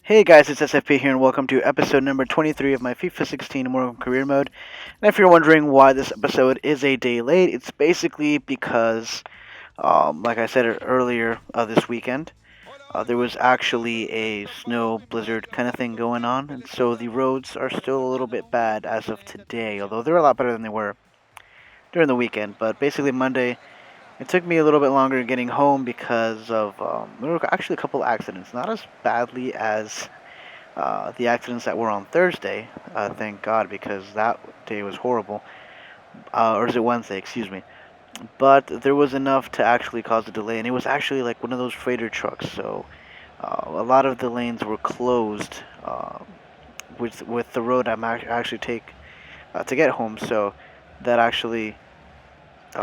Hey guys, it's SFP here, and welcome to episode number 23 of my FIFA 16 Morecambe career mode. And if you're wondering why this episode is a day late, it's basically because, like I said earlier this weekend, there was actually a snow blizzard kind of thing going on, and so the roads are still a little bit bad as of today, although they're a lot better than they were during the weekend. But basically, Monday, it took me a little bit longer getting home because of there were actually a couple accidents, not as badly as the accidents that were on Thursday, thank God, because that day was horrible. Or is it Wednesday? Excuse me. But there was enough to actually cause a delay, and it was actually like one of those freighter trucks. So a lot of the lanes were closed with the road I'm actually take to get home. So that actually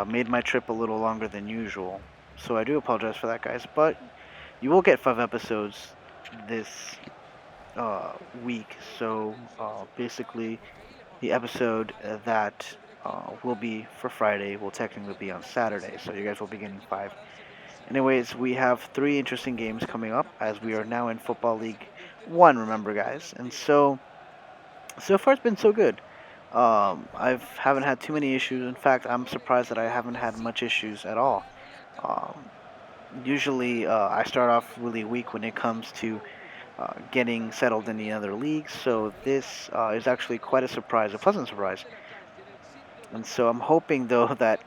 made my trip a little longer than usual. So I do apologize for that, guys. But you will get 5 episodes this week. So basically, the episode that will be for Friday will technically be on Saturday. So you guys will be getting five. Anyways, we have three interesting games coming up as we are now in Football League One. Remember, guys, and so far it's been so good. I haven't had too many issues. In fact, I'm surprised that I haven't had much issues at all. Um, Usually, I start off really weak when it comes to getting settled in the other leagues. So this is actually quite a surprise, a pleasant surprise. And so I'm hoping though that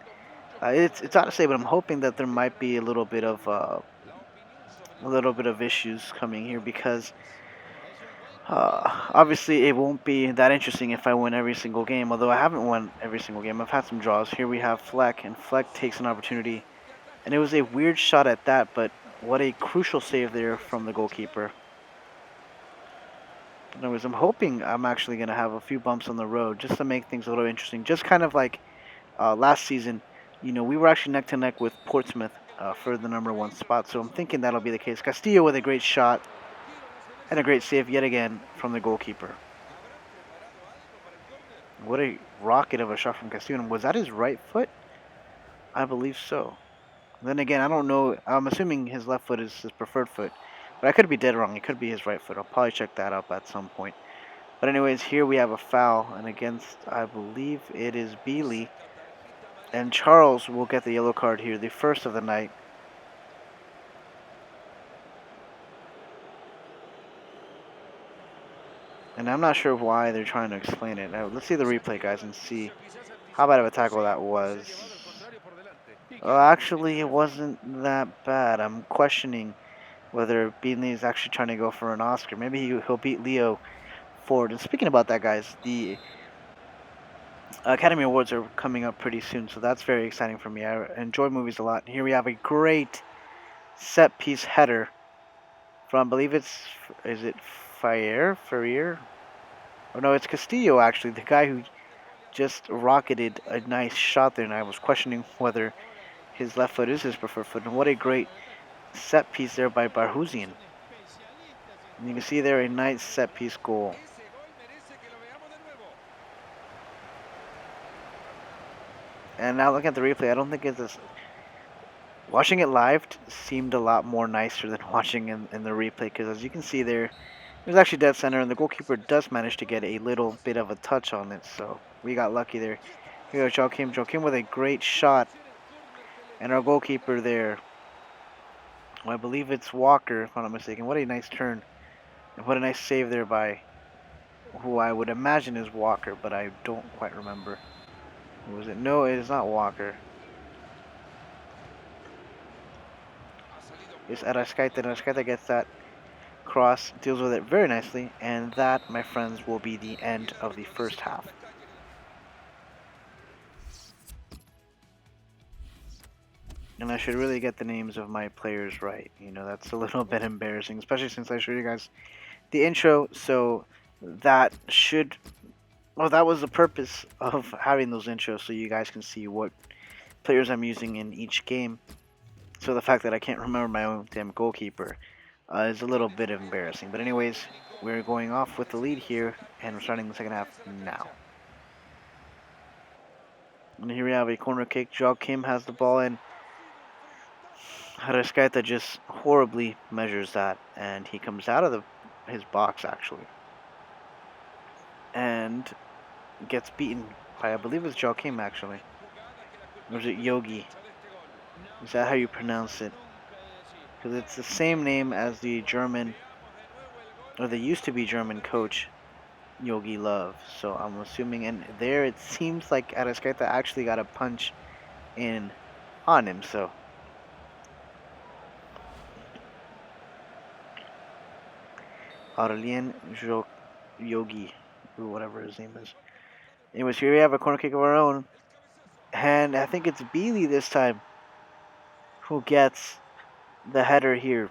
it's odd to say, but I'm hoping that there might be a little bit of issues coming here because obviously it won't be that interesting if I win every single game. Although I haven't won every single game, I've had some draws. Here we have Fleck, and Fleck takes an opportunity, and it was a weird shot at that, but what a crucial save there from the goalkeeper. Anyways, I'm hoping I'm actually going to have a few bumps on the road just to make things a little interesting. Just kind of like last season, we were actually neck to neck with Portsmouth for the number one spot. So I'm thinking that'll be the case. Castillo with a great shot and a great save yet again from the goalkeeper. What a rocket of a shot from Castillo. And was that his right foot? I believe so. Then again, I don't know. I'm assuming his left foot is his preferred foot. But I could be dead wrong. It could be his right foot. I'll probably check that up at some point. But anyways, here we have a foul, and against, I believe it is Bealey. And Charles will get the yellow card here, the first of the night. And I'm not sure why they're trying to explain it. Now, let's see the replay, guys, and see how bad of a tackle that was. Actually, it wasn't that bad. I'm questioning whether Beanley is actually trying to go for an Oscar. Maybe he'll beat Leo Ford. And speaking about that, guys, the Academy Awards are coming up pretty soon, so that's very exciting for me. I enjoy movies a lot. And here we have a great set piece header from, I believe is it Ferrier? Oh no, it's Castillo actually, the guy who just rocketed a nice shot there, and I was questioning whether his left foot is his preferred foot. And what a great set piece there by Barhuzian. And you can see there a nice set piece goal. And now looking at the replay, I don't think it's as watching it live seemed a lot more nicer than watching in the replay, because as you can see there, it was actually dead center, and the goalkeeper does manage to get a little bit of a touch on it, so we got lucky there. Here goes Joaquim. Joaquim with a great shot, and our goalkeeper there, well, I believe it's Walker, if I'm not mistaken. What a nice turn, and what a nice save there by who I would imagine is Walker, but I don't quite remember. Who was it? No, it is not Walker. It's Arrascaeta. Arrascaeta gets that cross, deals with it very nicely, and that, my friends, will be the end of the first half. And I should really get the names of my players right. That's a little bit embarrassing, especially since I showed you guys the intro. So that should, well, that was the purpose of having those intros, so you guys can see what players I'm using in each game. So the fact that I can't remember my own damn goalkeeper is a little bit embarrassing. But anyways, we're going off with the lead here, and we're starting the second half now. And here we have a corner kick. Joaquim has the ball, and Arrascaeta just horribly measures that, and he comes out of the his box actually, and gets beaten by, I believe it's Joaquim actually, or is it Yogi? Is that how you pronounce it? Because it's the same name as the German, or the used to be German coach Yogi Love. So I'm assuming, and there it seems like Arrascaeta actually got a punch in on him. So Aurelien Yogi, or whatever his name is. Anyways, here we have a corner kick of our own, and I think it's Bealey this time who gets the header here.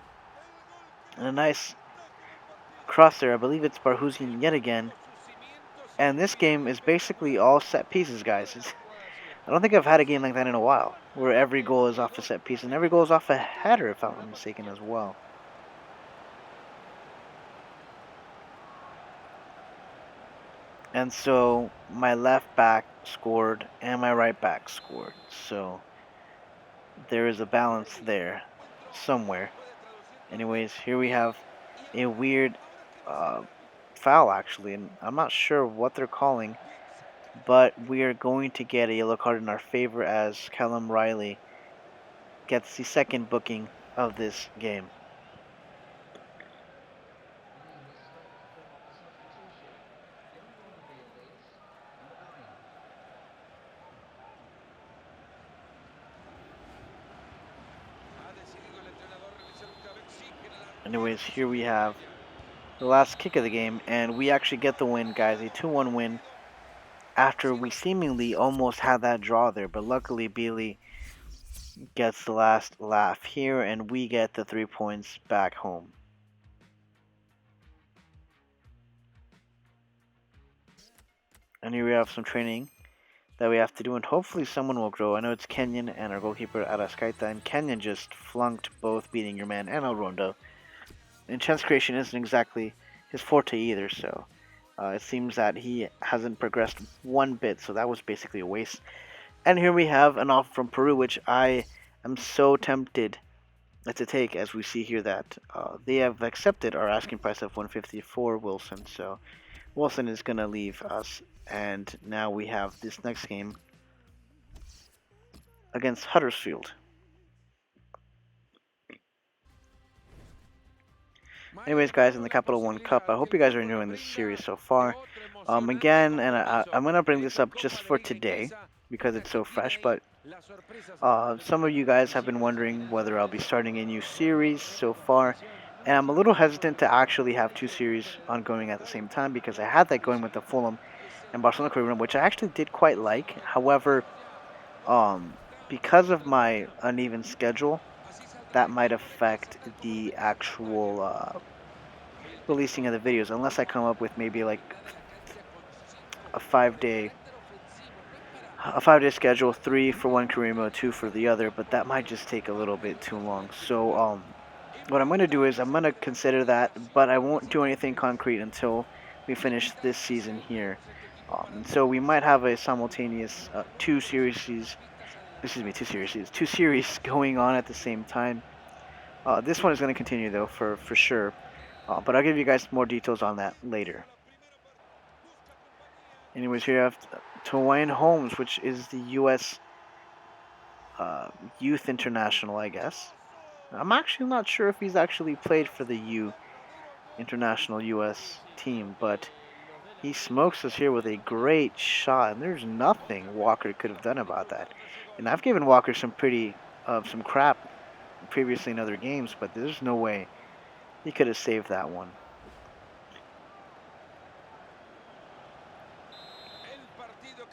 And a nice cross there. I believe it's Barhuzian yet again. And this game is basically all set pieces, guys. I don't think I've had a game like that in a while, where every goal is off a set piece, and every goal is off a header, if I'm not mistaken, as well. And so my left back scored and my right back scored. So there is a balance there somewhere. Anyways, here we have a weird uh, foul, actually, and I'm not sure what they're calling, but we are going to get a yellow card in our favor as Callum Riley gets the second booking of this game. Anyways, here we have the last kick of the game, and we actually get the win, guys. A 2-1 win after we seemingly almost had that draw there, but luckily Bealey gets the last laugh here, and we get the 3 points back home. And here we have some training that we have to do, and hopefully someone will grow. I know it's Kenyon and our goalkeeper Arrascaeta, and Kenyon just flunked both beating your man and El Rondo. And chance creation isn't exactly his forte either, so it seems that he hasn't progressed one bit, so that was basically a waste. And here we have an offer from Peru, which I am so tempted to take, as we see here that they have accepted our asking price of 150 for Wilson. So Wilson is going to leave us, and now we have this next game against Huddersfield. Anyways, guys, in the Capital One Cup, I hope you guys are enjoying this series so far. Again, and I'm going to bring this up just for today because it's so fresh, but some of you guys have been wondering whether I'll be starting a new series so far, and I'm a little hesitant to actually have two series ongoing at the same time because I had that going with the Fulham and Barcelona career, which I actually did quite like. However, because of my uneven schedule, that might affect the actual releasing of the videos unless I come up with maybe like a 5 day schedule, 3 for one career mode, 2 for the other, but that might just take a little bit too long. So what I'm going to do is I'm going to consider that, but I won't do anything concrete until we finish this season here. So we might have a simultaneous two series going on at the same time. This one is going to continue though for sure, but I'll give you guys more details on that later. Anyways, here I have Twain Holmes, which is the U.S. Youth International, I guess. I'm actually not sure if he's actually played for the International U.S. team, but he smokes us here with a great shot, and there's nothing Walker could have done about that. And I've given Walker some crap previously in other games, but there's no way he could have saved that one.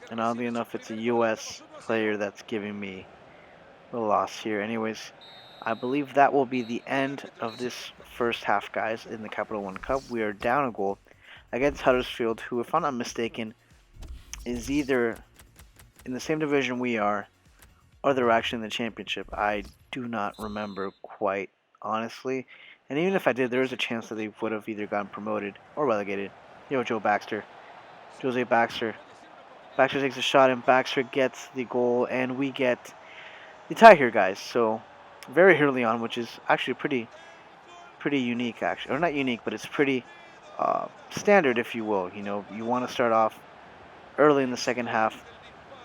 And oddly enough, it's a U.S. player that's giving me the loss here. Anyways, I believe that will be the end of this first half, guys, in the Capital One Cup. We are down a goal against Huddersfield, who, if I'm not mistaken, is either in the same division we are, or they're actually in the championship. I do not remember quite honestly. And even if I did, there is a chance that they would have either gotten promoted or relegated. Jose Baxter. Baxter takes a shot, and Baxter gets the goal, and we get the tie here, guys. So very early on, which is actually pretty unique actually, or not unique, but it's pretty standard, if you will. You want to start off early in the second half,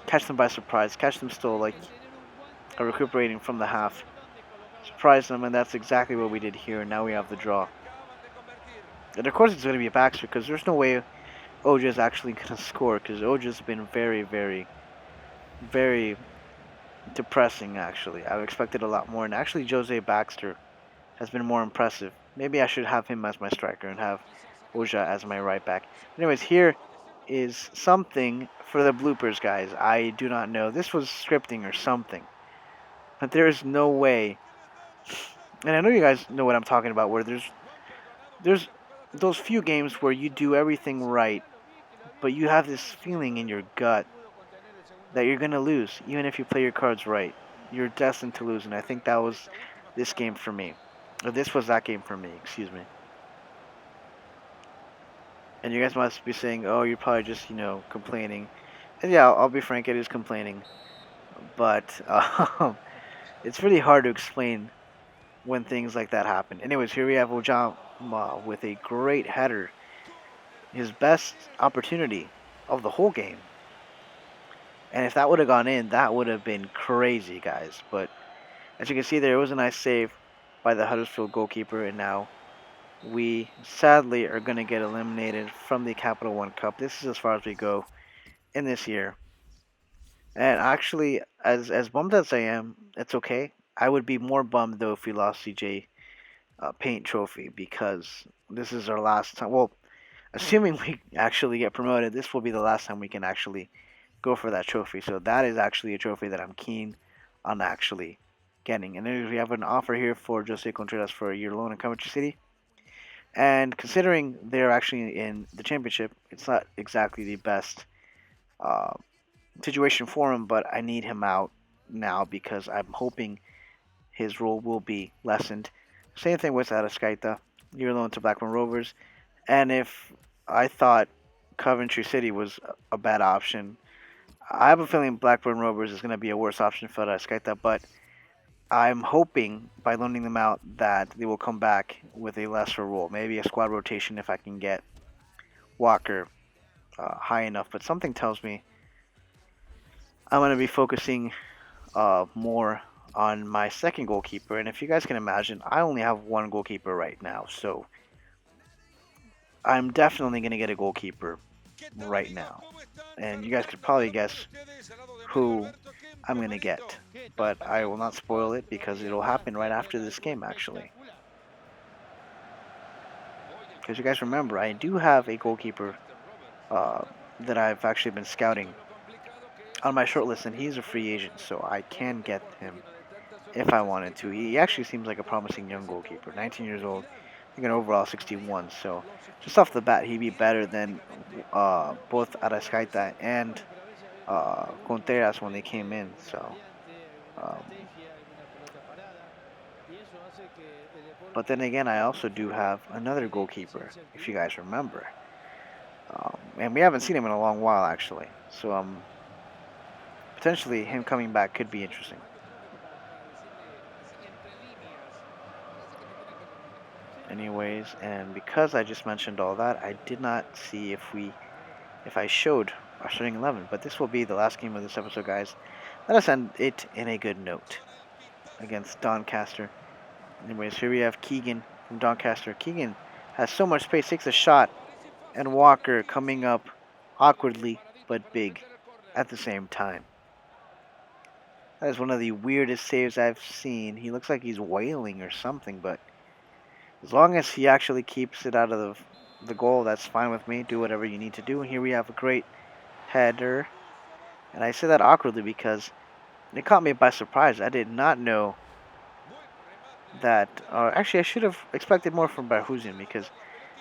catch them by surprise, catch them still like recuperating from the half, surprise them, and that's exactly what we did here. Now we have the draw. And of course it's going to be a backstreet because there's no way Oja is actually going to score because Oja's been very, very, very depressing actually. I expected a lot more, and actually Jose Baxter has been more impressive. Maybe I should have him as my striker and have Oja as my right back. Anyways, here is something for the bloopers, guys. I do not know. This was scripting or something. But there is no way. And I know you guys know what I'm talking about, where there's those few games where you do everything right, but you have this feeling in your gut that you're gonna lose, even if you play your cards right. You're destined to lose, and I think that was this game for me. Or this was that game for me, excuse me. And you guys must be saying, oh, you're probably just, complaining. And yeah, I'll be frank, it is complaining. But it's really hard to explain when things like that happen. Anyways, here we have Ojama with a great header. His best opportunity of the whole game. And if that would have gone in, that would have been crazy, guys. But as you can see there, it was a nice save by the Huddersfield goalkeeper. And now we sadly are going to get eliminated from the Capital One Cup. This is as far as we go in this year. And actually, as bummed as I am, it's okay. I would be more bummed though if we lost CJ Paint Trophy because this is our last time. Well, assuming we actually get promoted, this will be the last time we can actually go for that trophy. So that is actually a trophy that I'm keen on actually getting. And then we have an offer here for Jose Contreras for a year loan in Coventry City. And considering they're actually in the championship, it's not exactly the best uh, situation for him, but I need him out now because I'm hoping his role will be lessened. Same thing with Arascaita, year loan to Blackburn Rovers. And if I thought Coventry City was a bad option, I have a feeling Blackburn Rovers is going to be a worse option for Arascaita, but I'm hoping by loaning them out that they will come back with a lesser role. Maybe a squad rotation if I can get Walker high enough. But something tells me I'm going to be focusing more on my second goalkeeper. And if you guys can imagine, I only have one goalkeeper right now. So I'm definitely going to get a goalkeeper right now. And you guys could probably guess who I'm going to get. But I will not spoil it because it'll happen right after this game, actually. Because you guys remember, I do have a goalkeeper that I've actually been scouting on my short list, and he's a free agent, so I can get him if I wanted to. He actually seems like a promising young goalkeeper, 19 years old, I think an overall 61. So just off the bat, he'd be better than both Arascaita and Contreras when they came in. So, um, but then again, I also do have another goalkeeper, if you guys remember. And we haven't seen him in a long while, actually. So potentially him coming back could be interesting. Anyways, and because I just mentioned all that, I did not see if I showed our starting 11. But this will be the last game of this episode, guys. Let us end it in a good note against Doncaster. Anyways, here we have Keegan from Doncaster. Keegan has so much space, takes a shot, and Walker coming up awkwardly but big at the same time. That is one of the weirdest saves I've seen. He looks like he's wailing or something, but as long as he actually keeps it out of the goal, that's fine with me. Do whatever you need to do. And here we have a great header. And I say that awkwardly because it caught me by surprise. I did not know that. Actually, I should have expected more from Barhuzian because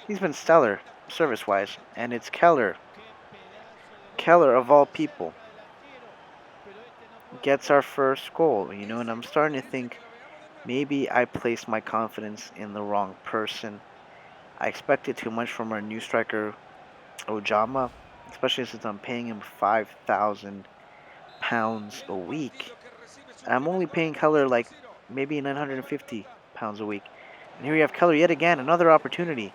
he's been stellar service-wise. And it's Keller. Keller, of all people, gets our first goal. And I'm starting to think maybe I placed my confidence in the wrong person. I expected too much from our new striker, Ojama, especially since I'm paying him £5,000 a week. And I'm only paying Keller like maybe £950 a week. And here we have Keller yet again, another opportunity.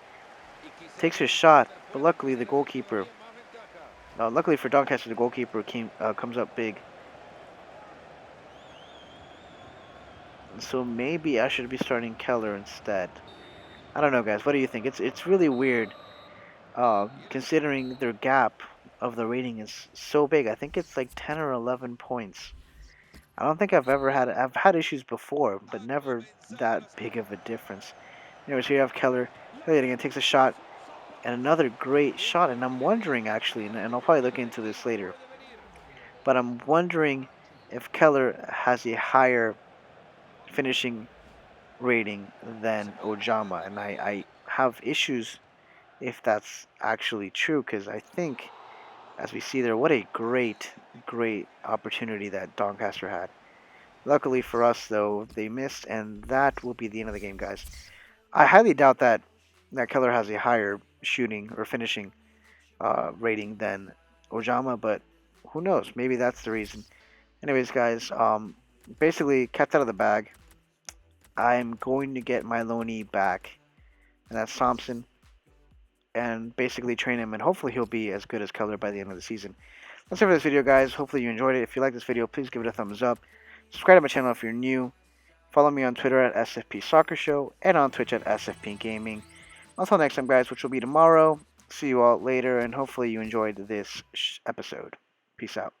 Takes his shot, but luckily the goalkeeper, luckily for Doncaster, the goalkeeper comes up big. So maybe I should be starting Keller instead. I don't know, guys. What do you think? It's really weird, considering their gap of the rating is so big. I think it's like 10 or 11 points. I don't think I've had issues before, but never that big of a difference. Anyways, here you have Keller. Keller again takes a shot, and another great shot. And I'm wondering actually, and I'll probably look into this later, but I'm wondering if Keller has a higher finishing rating than Ojama, and I have issues if that's actually true, because I think, as we see there, what a great opportunity that Doncaster had. Luckily for us, though, they missed, and that will be the end of the game, guys. I highly doubt that Keller has a higher shooting or finishing rating than Ojama, but who knows? Maybe that's the reason. Anyways, guys, basically, cat's out of the bag. I'm going to get my loanee back, and that's Thompson, and basically train him, and hopefully he'll be as good as Keller by the end of the season. That's it for this video, guys. Hopefully you enjoyed it. If you like this video, please give it a thumbs up. Subscribe to my channel if you're new. Follow me on Twitter at SFP Soccer Show and on Twitch at SFP Gaming. Until next time, guys, which will be tomorrow. See you all later, and hopefully you enjoyed this episode. Peace out.